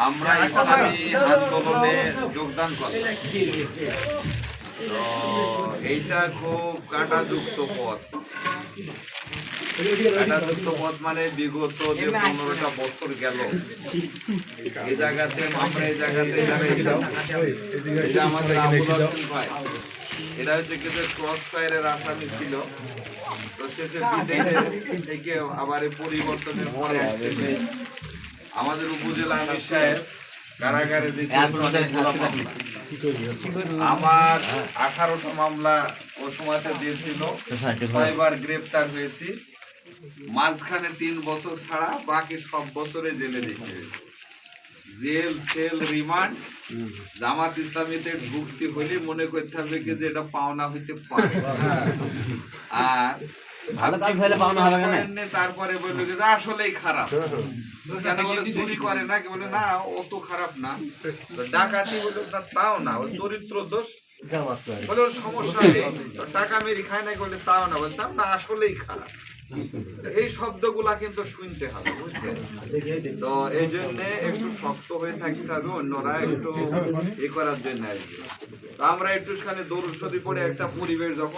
আমরা ইসলামী আন্দোলনে যোগদান করলাম। তো এইটা খুব কাঁটাযুক্ত পথ। কাঁটাযুক্ত পথ মানে বিগত যে 15টা বছর গেল এই জায়গাতে আমরা এই জায়গাতে এটা আমাদের আবুল হোসেন ভাই, এরা হচ্ছে কিন্তু ক্রস ফায়ারের আসামি ছিল। তো শেষে বিদেশে থেকে আবার এই পরিবর্তনের পরে আসতেছে আমাদের উপজেলা আমির সাহেব কারাগারে দিতে আমার 18টা মামলা ও সময়তে দিয়েছিল, 6বার গ্রেপ্তার হয়েছি, মাঝখানে 3 বছর ছাড়া বাকি সব বছরে জেলে দেখতে হয়েছে। Jail, cell, remand. জামাত ইসলামীতে ঢুকতে হলে মনে করতে হবে কি যে এটা পাওনা হইতে পারে, আর তারপরে বললো যে আসলেই খারাপ। কেন বলে চুরি করে না, বলে না অত খারাপ না, ডাকাতি বলে তাও না, ওর চরিত্র দোষ বলে ওর সমস্যা নেই, টাকা মেরি খায় না বলে তাও না, বলতাম না আসলেই খারাপ। এই শব্দগুলা কিন্তু শুনতে হবে, বুঝলেন? তো এই জন্য একটু শক্ত হয়ে থাকতে হবে, অন্যরা একটু এ করার জন্য আসবে। আমরা একটুখানি দরুদ শরীফ পড়ে একটা পরিবেশ যখন